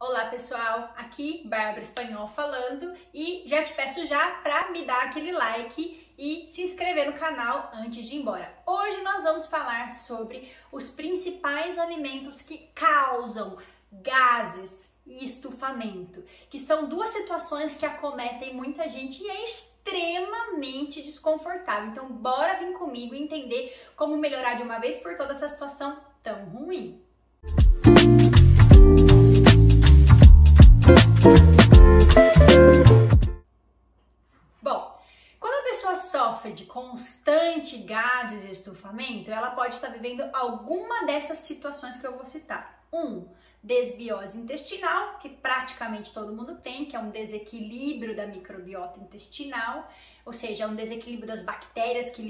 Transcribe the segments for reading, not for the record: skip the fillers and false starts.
Olá pessoal, aqui Bárbara Espanhol falando e já te peço já para me dar aquele like e se inscrever no canal antes de ir embora. Hoje nós vamos falar sobre os principais alimentos que causam gases e estufamento, que são duas situações que acometem muita gente e é extremamente desconfortável. Então bora vir comigo e entender como melhorar de uma vez por todas essa situação tão ruim. Bom, quando a pessoa sofre de constante gases e estufamento, ela pode estar vivendo alguma dessas situações que eu vou citar. Desbiose intestinal, que praticamente todo mundo tem, que é um desequilíbrio da microbiota intestinal, ou seja, um desequilíbrio das bactérias que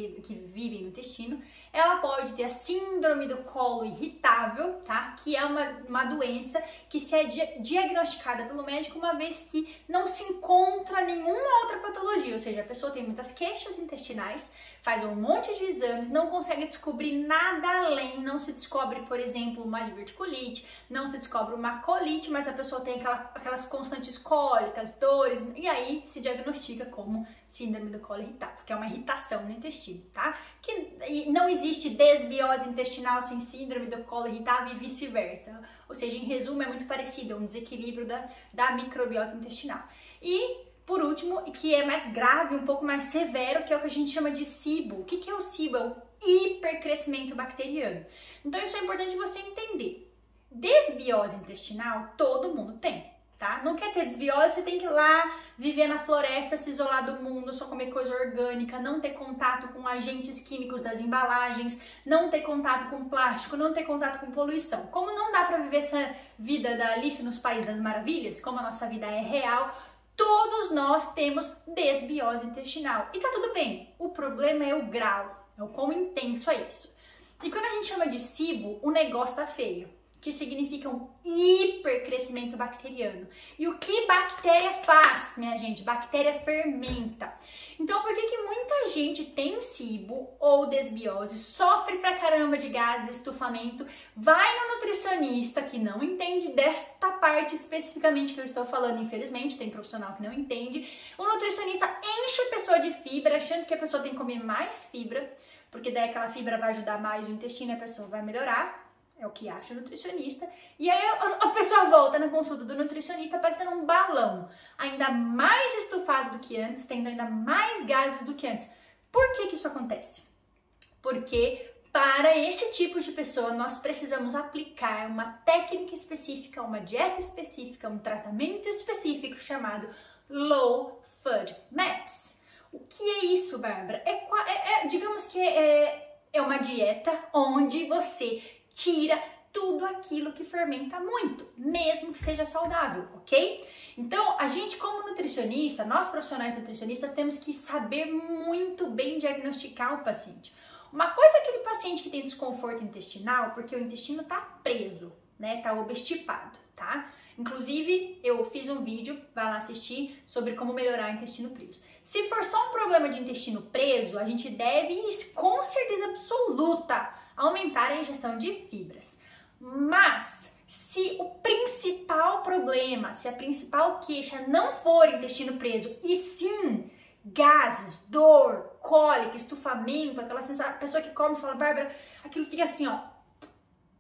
vivem no intestino. Ela pode ter a síndrome do colo irritável, tá? Que é uma doença que se é diagnosticada pelo médico uma vez que não se encontra nenhuma outra patologia, ou seja, a pessoa tem muitas queixas intestinais, faz um monte de exames, não consegue descobrir nada além, não se descobre, por exemplo, uma diverticulite, não se descobre uma colite, mas a pessoa tem aquelas constantes cólicas, dores, e aí se diagnostica como síndrome do colo irritável, que é uma irritação no intestino, tá? Que não existe desbiose intestinal sem síndrome do colo irritável e vice-versa. Ou seja, em resumo, é muito parecido, é um desequilíbrio da microbiota intestinal. E, por último, que é mais grave, um pouco mais severo, que é o que a gente chama de SIBO. O que é o SIBO? É o hipercrescimento bacteriano. Então, isso é importante você entender. Desbiose intestinal, todo mundo tem. Tá? Não quer ter desbiose, você tem que ir lá viver na floresta, se isolar do mundo, só comer coisa orgânica, não ter contato com agentes químicos das embalagens, não ter contato com plástico, não ter contato com poluição. Como não dá para viver essa vida da Alice nos Países das Maravilhas, como a nossa vida é real, todos nós temos desbiose intestinal. E tá tudo bem, o problema é o grau, é o quão intenso é isso. E quando a gente chama de SIBO, o negócio tá feio, que significa um hipercrescimento bacteriano. E o que bactéria faz, minha gente? Bactéria fermenta. Então, por que muita gente tem SIBO ou desbiose, sofre pra caramba de gases, estufamento, vai no nutricionista que não entende desta parte especificamente que eu estou falando, infelizmente, tem profissional que não entende. O nutricionista enche a pessoa de fibra, achando que a pessoa tem que comer mais fibra, porque daí aquela fibra vai ajudar mais o intestino e a pessoa vai melhorar. É o que acha o nutricionista. E aí a pessoa volta na consulta do nutricionista parecendo um balão. Ainda mais estufado do que antes, tendo ainda mais gases do que antes. Por que isso acontece? Porque para esse tipo de pessoa nós precisamos aplicar uma técnica específica, uma dieta específica, um tratamento específico chamado Low FODMAPs. O que é isso, Bárbara? Digamos que é uma dieta onde você tira tudo aquilo que fermenta muito, mesmo que seja saudável, ok? Então, a gente como nutricionista, nós profissionais nutricionistas, temos que saber muito bem diagnosticar o paciente. Uma coisa é aquele paciente que tem desconforto intestinal, porque o intestino tá preso, né? Tá obstipado, tá? Inclusive, eu fiz um vídeo, vai lá assistir, sobre como melhorar o intestino preso. Se for só um problema de intestino preso, a gente deve, com certeza absoluta, aumentar a ingestão de fibras. Mas, se o principal problema, se a principal queixa não for intestino preso, e sim gases, dor, cólica, estufamento, aquela sensação, a pessoa que come e fala, Bárbara, aquilo fica assim, ó,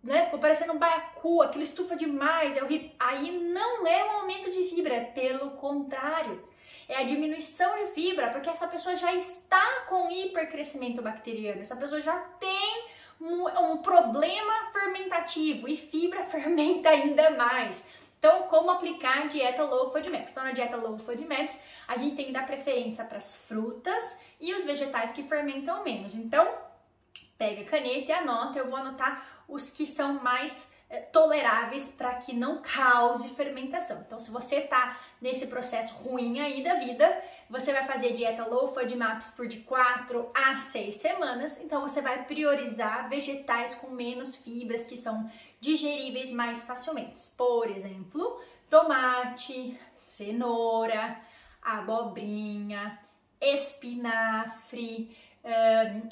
né? Ficou parecendo um baiacu, aquilo estufa demais, é horrível. Aí não é um aumento de fibra, é pelo contrário. É a diminuição de fibra, porque essa pessoa já está com hipercrescimento bacteriano, essa pessoa já tem um problema fermentativo e fibra fermenta ainda mais. Então, como aplicar a dieta Low FODMAPs? Então, na dieta Low FODMAPs, a gente tem que dar preferência para as frutas e os vegetais que fermentam menos. Então, pega a caneta e anota, eu vou anotar os que são mais toleráveis para que não cause fermentação. Então, se você tá nesse processo ruim aí da vida, você vai fazer dieta Low FODMAPs por de 4 a 6 semanas, então você vai priorizar vegetais com menos fibras que são digeríveis mais facilmente. Por exemplo, tomate, cenoura, abobrinha, espinafre,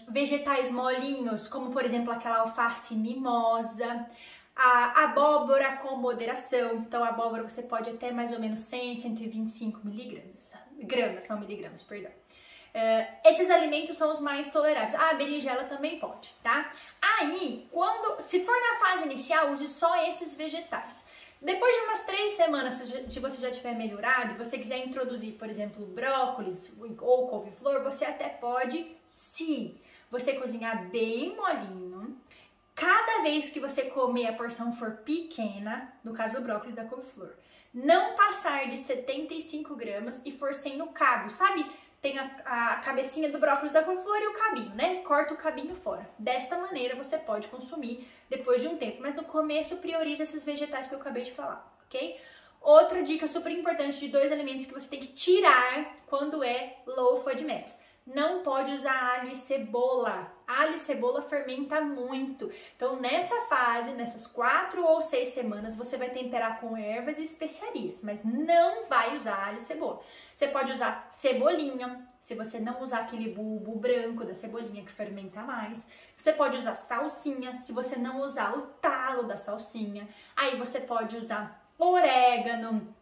vegetais molinhos, como por exemplo aquela alface mimosa, A abóbora com moderação, então a abóbora você pode até mais ou menos 100, 125 gramas, não miligramas, perdão. Esses alimentos são os mais toleráveis. A berinjela também pode, tá? Aí, se for na fase inicial, use só esses vegetais. Depois de umas 3 semanas, se você já tiver melhorado e você quiser introduzir, por exemplo, brócolis ou couve-flor, você até pode, se você cozinhar bem molinho. Cada vez que você comer a porção for pequena, no caso do brócolis e da couve-flor, não passar de 75 gramas e for sem o cabo, sabe? Tem a cabecinha do brócolis da couve-flor e o cabinho, né? Corta o cabinho fora. Desta maneira você pode consumir depois de um tempo, mas no começo prioriza esses vegetais que eu acabei de falar, ok? Outra dica super importante de 2 alimentos que você tem que tirar quando é low FODMAPs. Não pode usar alho e cebola. Alho e cebola fermenta muito. Então, nessa fase, nessas 4 ou 6 semanas, você vai temperar com ervas e especiarias, mas não vai usar alho e cebola. Você pode usar cebolinha, se você não usar aquele bulbo branco da cebolinha que fermenta mais. Você pode usar salsinha, se você não usar o talo da salsinha. Aí você pode usar orégano,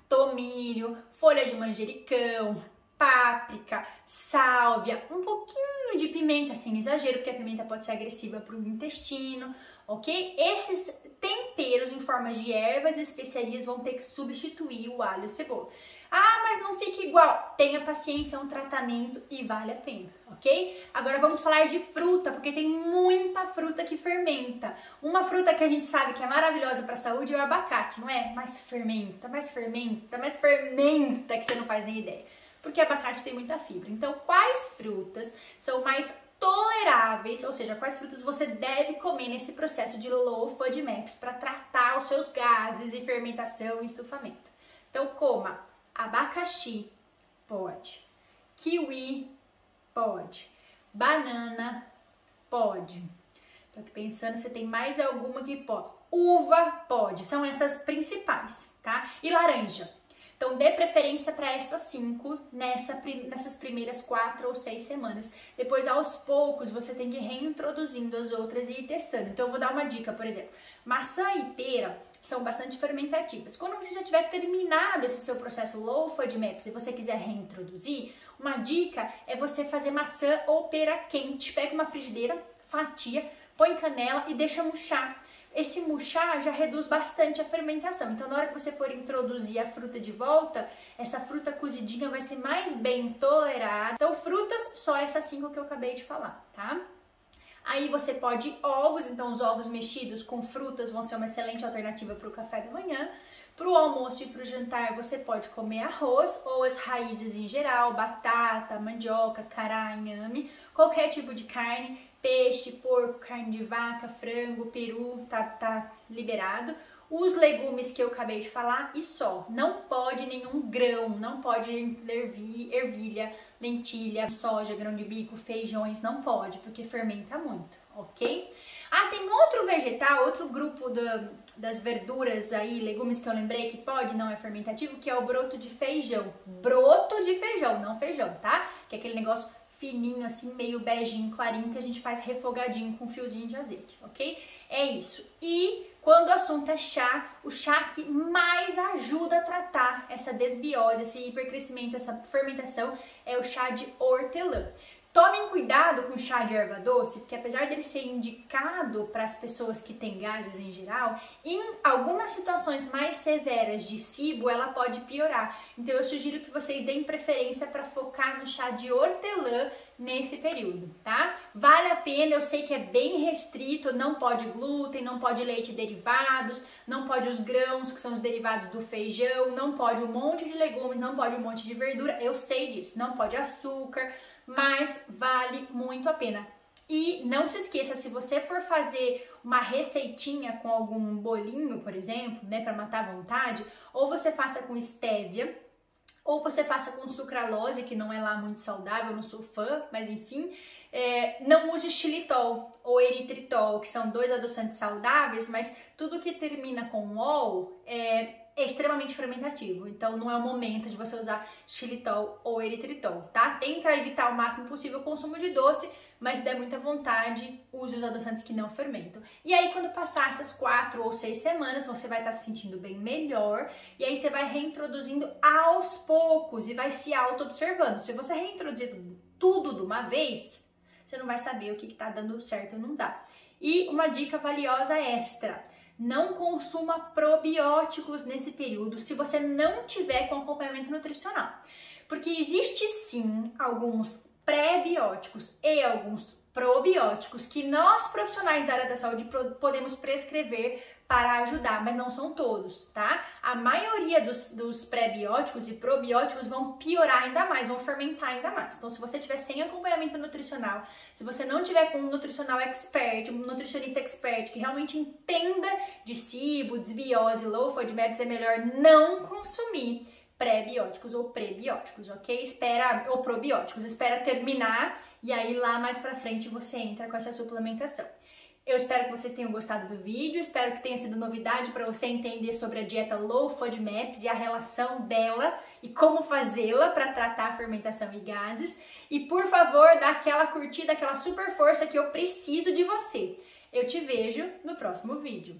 tomilho, folha de manjericão, páprica, sálvia, um pouquinho de pimenta, sem exagero, porque a pimenta pode ser agressiva para o intestino, ok? Esses temperos em forma de ervas e especiarias vão ter que substituir o alho e cebola. Ah, mas não fica igual. Tenha paciência, é um tratamento e vale a pena, ok? Agora vamos falar de fruta, porque tem muita fruta que fermenta. Uma fruta que a gente sabe que é maravilhosa para a saúde é o abacate, não é? Mas fermenta, que você não faz nem ideia. Porque abacate tem muita fibra. Então, quais frutas são mais toleráveis, ou seja, quais frutas você deve comer nesse processo de low FODMAPs para tratar os seus gases e fermentação e estufamento? Então, coma abacaxi, pode. Kiwi, pode. Banana, pode. Tô aqui pensando se tem mais alguma que pode. Uva, pode. São essas principais, tá? E laranja. Então, dê preferência para essas 5 nessas primeiras 4 ou 6 semanas. Depois, aos poucos, você tem que ir reintroduzindo as outras e ir testando. Então, eu vou dar uma dica, por exemplo. Maçã e pera são bastante fermentativas. Quando você já tiver terminado esse seu processo low FODMAPs e você quiser reintroduzir, uma dica é você fazer maçã ou pera quente. Pega uma frigideira, fatia, põe canela e deixa murchar. Esse murchar já reduz bastante a fermentação. Então, na hora que você for introduzir a fruta de volta, essa fruta cozidinha vai ser mais bem tolerada. Então, frutas, só essas 5 que eu acabei de falar, tá? Aí você pode ovos, então os ovos mexidos com frutas vão ser uma excelente alternativa para o café da manhã. Para o almoço e para o jantar você pode comer arroz ou as raízes em geral, batata, mandioca, cará, inhame, qualquer tipo de carne, peixe, porco, carne de vaca, frango, peru, tá liberado. Os legumes que eu acabei de falar e só. Não pode nenhum grão, não pode ervilha, lentilha, soja, grão de bico, feijões, não pode, porque fermenta muito, ok? Ah, tem outro vegetal, outro grupo das verduras aí, legumes que eu lembrei que pode, não é fermentativo, que é o broto de feijão. Broto de feijão, não feijão, tá? Que é aquele negócio fininho, assim, meio beijinho, clarinho, que a gente faz refogadinho com um fiozinho de azeite, ok? É isso. E quando o assunto é chá, o chá que mais ajuda a tratar essa desbiose, esse hipercrescimento, essa fermentação, é o chá de hortelã. Tomem cuidado com o chá de erva doce, porque apesar dele ser indicado para as pessoas que têm gases em geral, em algumas situações mais severas de SIBO, ela pode piorar. Então eu sugiro que vocês deem preferência para focar no chá de hortelã nesse período, tá? Vale a pena, eu sei que é bem restrito, não pode glúten, não pode leite e derivados, não pode os grãos, que são os derivados do feijão, não pode um monte de legumes, não pode um monte de verdura, eu sei disso, não pode açúcar, mas vale muito a pena. E não se esqueça, se você for fazer uma receitinha com algum bolinho, por exemplo, né, para matar a vontade, ou você faça com estévia, ou você faça com sucralose, que não é lá muito saudável, eu não sou fã, mas enfim, não use xilitol ou eritritol, que são 2 adoçantes saudáveis, mas tudo que termina com ol é extremamente fermentativo, então não é o momento de você usar xilitol ou eritritol, tá? Tenta evitar o máximo possível o consumo de doce, mas se der muita vontade, use os adoçantes que não fermentam. E aí, quando passar essas 4 ou 6 semanas, você vai estar se sentindo bem melhor, e aí você vai reintroduzindo aos poucos e vai se auto-observando. Se você reintroduzir tudo de uma vez, você não vai saber o que está dando certo ou não dá. E uma dica valiosa extra: não consuma probióticos nesse período se você não tiver com acompanhamento nutricional. Porque existe sim alguns pré-bióticos e alguns probióticos que nós profissionais da área da saúde podemos prescrever para ajudar, mas não são todos, tá? A maioria dos pré-bióticos e probióticos vão piorar ainda mais, vão fermentar ainda mais. Então, se você tiver sem acompanhamento nutricional, se você não tiver com um nutricional expert, um nutricionista expert que realmente entenda de SIBO, desbiose, low FODMAPs, é melhor não consumir pré-bióticos ou prebióticos, ok? Ou probióticos, espera terminar e aí lá mais pra frente você entra com essa suplementação. Eu espero que vocês tenham gostado do vídeo, espero que tenha sido novidade para você entender sobre a dieta Low FODMAPs e a relação dela e como fazê-la para tratar a fermentação e gases. E por favor, dá aquela curtida, aquela super força que eu preciso de você. Eu te vejo no próximo vídeo.